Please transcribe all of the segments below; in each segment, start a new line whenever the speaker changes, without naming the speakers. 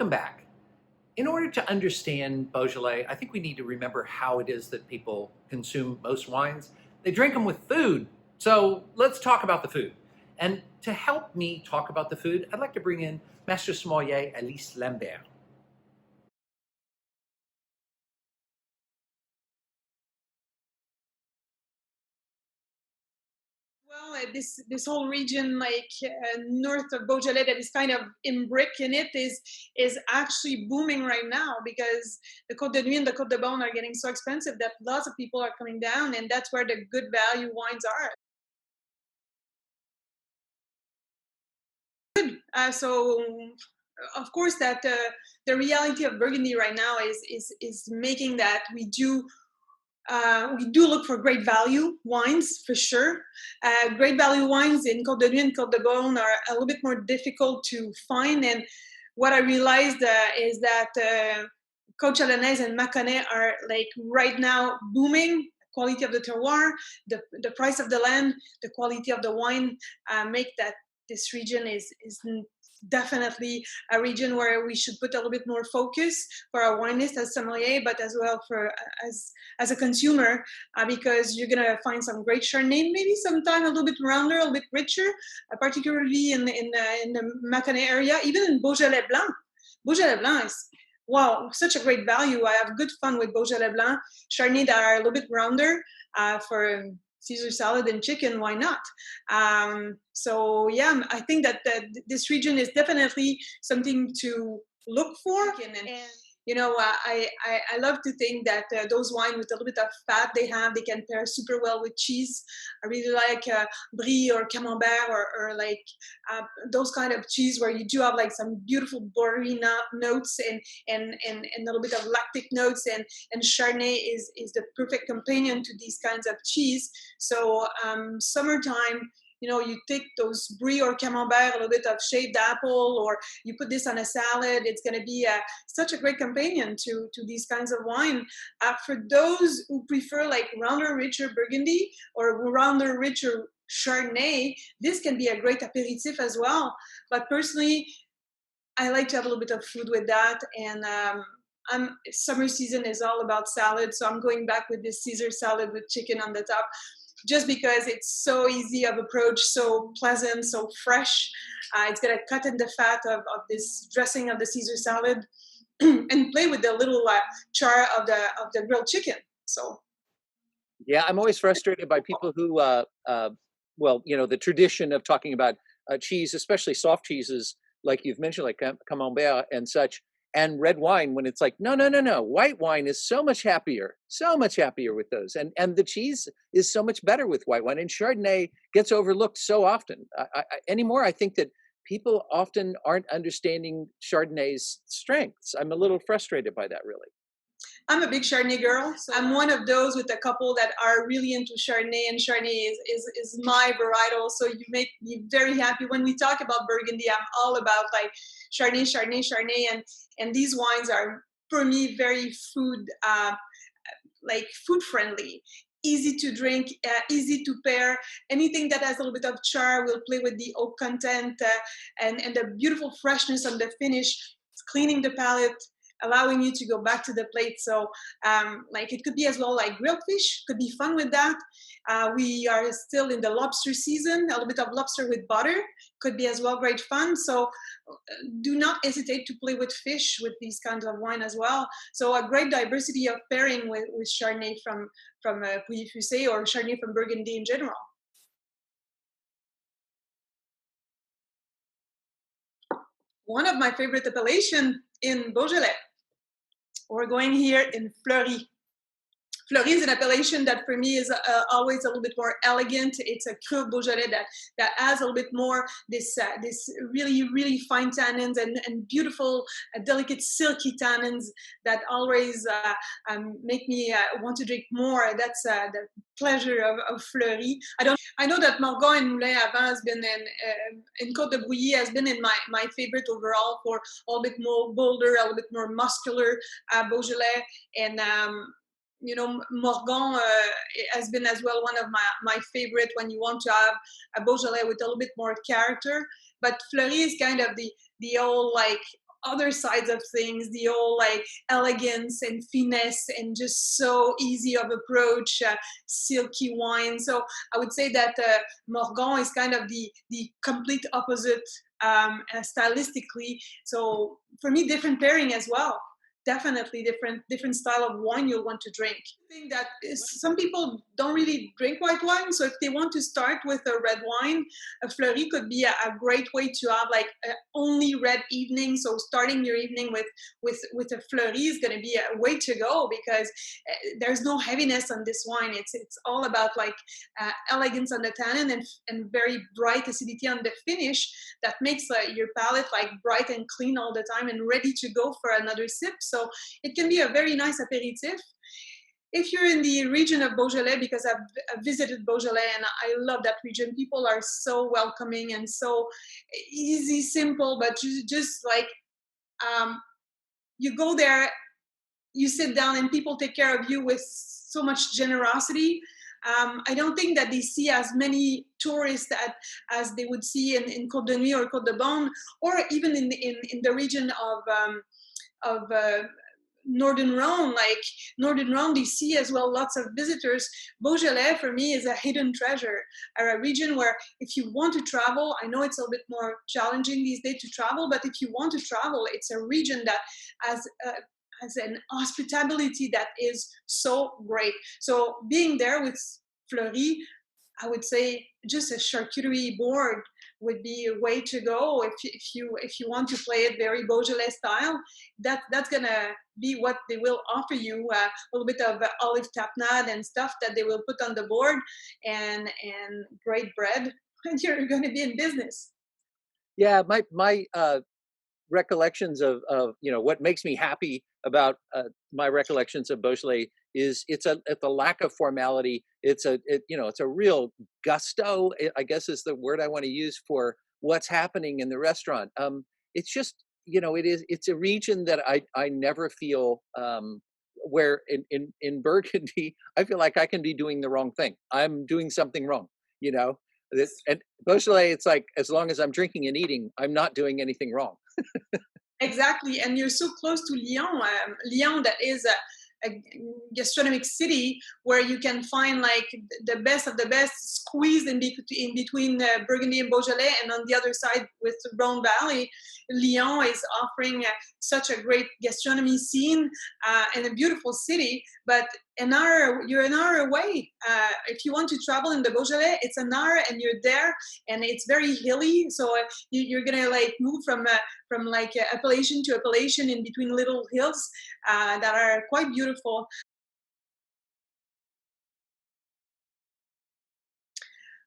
Welcome back. In order to understand Beaujolais, I think we need to remember how it is that people consume most wines. They drink them with food. So let's talk about the food. And to help me talk about the food, I'd like to bring in Master Sommelier Elyse Lambert.
Well, this whole region, north of Beaujolais, that is kind of in brick in it, is actually booming right now because the Côte de Nuit and the Côte de Beaune are getting so expensive that lots of people are coming down, and that's where the good value wines are. So, of course, that the reality of Burgundy right now is making that we do look for great value wines for sure. Great value wines in Côte de Nuit and Côte de Beaune are a little bit more difficult to find. And what I realized is that Côte Chalonnaise and Mâconnais are like right now booming. Quality of the terroir, the price of the land, the quality of the wine make that this region is definitely a region where we should put a little bit more focus for our wine list as sommelier, but as well for as a consumer, because you're gonna find some great Chardonnay, maybe sometime a little bit rounder, a little bit richer, particularly in the Mâconnais area, even in Beaujolais Blanc. Beaujolais Blanc is wow, such a great value. I have good fun with Beaujolais Blanc. Chardonnay that are a little bit rounder for Caesar salad and chicken, why not? So yeah, I think that this region is definitely something to look for. And you know, I love to think that those wines with a little bit of fat they can pair super well with cheese. I really like Brie or Camembert or like those kind of cheese where you do have like some beautiful buttery notes and a little bit of lactic notes, and Chardonnay is the perfect companion to these kinds of cheese. So summertime, you know, you take those Brie or Camembert, a little bit of shaved apple, or you put this on a salad. It's going to be such a great companion to these kinds of wine. For those who prefer like rounder, richer Burgundy or rounder, richer Chardonnay, this can be a great aperitif as well. But personally, I like to have a little bit of food with that, and summer season is all about salad, so I'm going back with this Caesar salad with chicken on the top, just because it's so easy of approach, so pleasant, so fresh. It's gonna cut in the fat of this dressing of the Caesar salad and play with the little char of the grilled chicken. So
Yeah, I'm always frustrated by people who, well, you know, the tradition of talking about cheese, especially soft cheeses, like you've mentioned, like Camembert and such, and red wine, when it's like, no, no, no, no, white wine is so much happier with those, and the cheese is so much better with white wine, and Chardonnay gets overlooked so often. Anymore, I think that people often aren't understanding Chardonnay's strengths. I'm a little frustrated by that, really.
I'm a big Chardonnay girl. So I'm one of those with a couple that are really into Chardonnay, and Chardonnay is my varietal. So you make me very happy. When we talk about Burgundy, I'm all about like Chardonnay, Chardonnay, Chardonnay, and these wines are for me very food friendly. Easy to drink, easy to pair. Anything that has a little bit of char will play with the oak content and the beautiful freshness on the finish. It's cleaning the palate, allowing you to go back to the plate. So like it could be as well like grilled fish, could be fun with that. We are still in the lobster season, a little bit of lobster with butter could be as well great fun. So do not hesitate to play with fish with these kinds of wine as well. So a great diversity of pairing with Chardonnay from Pouilly FUISSÉ or Chardonnay from Burgundy in general. One of my favorite appellation in Beaujolais. We're going here in Fleurie. Fleurie is an appellation that for me is always a little bit more elegant. It's a Cru Beaujolais that has a little bit more this really fine tannins and beautiful, delicate, silky tannins that always make me want to drink more. That's the pleasure of Fleurie. I know that Morgon and Moulin Avant has been in Côte de Brouilly has been in my favorite overall for a little bit more bolder, a little bit more muscular Beaujolais, and you know, Morgon has been as well one of my favorite when you want to have a Beaujolais with a little bit more character. But Fleurie is kind of the old like other sides of things, the whole like elegance and finesse and just so easy of approach, silky wine. So I would say that Morgon is kind of the complete opposite stylistically. So for me, different pairing as well. Definitely different style of wine you'll want to drink. I think that some people don't really drink white wine, so if they want to start with a red wine, a fleurie could be a great way to have like only red evening. So starting your evening with a fleurie is going to be a way to go, because there's no heaviness on this wine. It's all about like elegance on the tannin and very bright acidity on the finish that makes your palate like bright and clean all the time and ready to go for another sip. So it can be a very nice aperitif. If you're in the region of Beaujolais, because I've visited Beaujolais and I love that region, people are so welcoming and so easy, simple, but just like you go there, you sit down and people take care of you with so much generosity. I don't think that they see as many tourists as they would see in Côte de Nuit or Côte de Beaune, or even in the region of Northern Rhone. Like Northern Rhone, they see as well lots of visitors. Beaujolais for me is a hidden treasure, a region where if you want to travel, I know it's a little bit more challenging these days to travel, but if you want to travel, it's a region that has an hospitality that is so great. So being there with Fleurie, I would say just a charcuterie board would be a way to go if you want to play it very Beaujolais style. That's gonna be what they will offer you, a little bit of olive tapenade and stuff that they will put on the board, and great bread, and you're going to be in business.
Yeah, my recollections of what makes me happy about my recollections of Beaujolais is it's a lack of formality. It's a real gusto, I guess is the word I want to use for what's happening in the restaurant. It's just it's a region that I never feel where in Burgundy I feel like I can be doing the wrong thing. I'm doing something wrong, you know. And Beaujolais, it's like as long as I'm drinking and eating, I'm not doing anything wrong.
Exactly, and you're so close to Lyon. Lyon, that is a gastronomic city where you can find like the best of the best squeezed in between Burgundy and Beaujolais, and on the other side with the Rhone Valley, Lyon is offering such a great gastronomy scene and a beautiful city. But you're an hour away. If you want to travel in the Beaujolais, it's an hour and you're there, and it's very hilly. So you're gonna like move from like appellation to appellation in between little hills that are quite beautiful.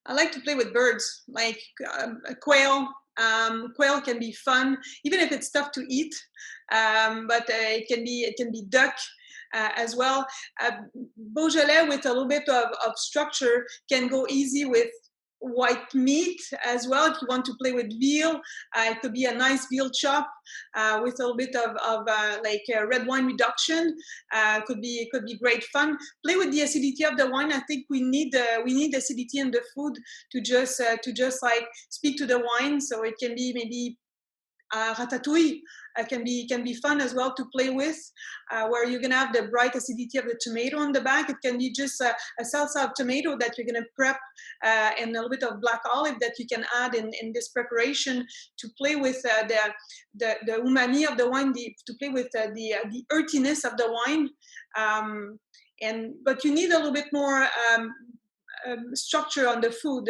I like to play with birds, like a quail. Quail can be fun, even if it's tough to eat. But it can be duck as well. Beaujolais with a little bit of structure can go easy with white meat as well. If you want to play with veal, it could be a nice veal chop with a little bit of like red wine reduction. Could be great fun. Play with the acidity of the wine. I think we need acidity in the food to just like speak to the wine. So it can be maybe ratatouille can be fun as well to play with, where you're gonna have the bright acidity of the tomato on the back. It can be just a salsa of tomato that you're gonna prep, and a little bit of black olive that you can add in this preparation to play with the umami of the wine, to play with the earthiness of the wine. But you need a little bit more structure on the food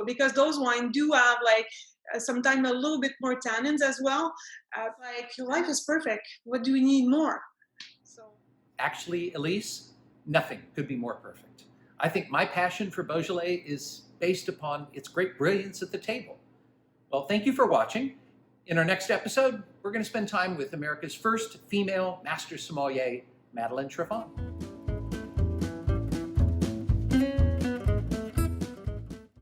because those wines do have like sometimes a little bit more tannins as well. Like life is perfect. What do we need more? So
Actually, Elyse, nothing could be more perfect. I think my passion for Beaujolais is based upon its great brilliance at the table. Well, thank you for watching. In our next episode, we're going to spend time with America's first female master sommelier, Madeleine Trevon.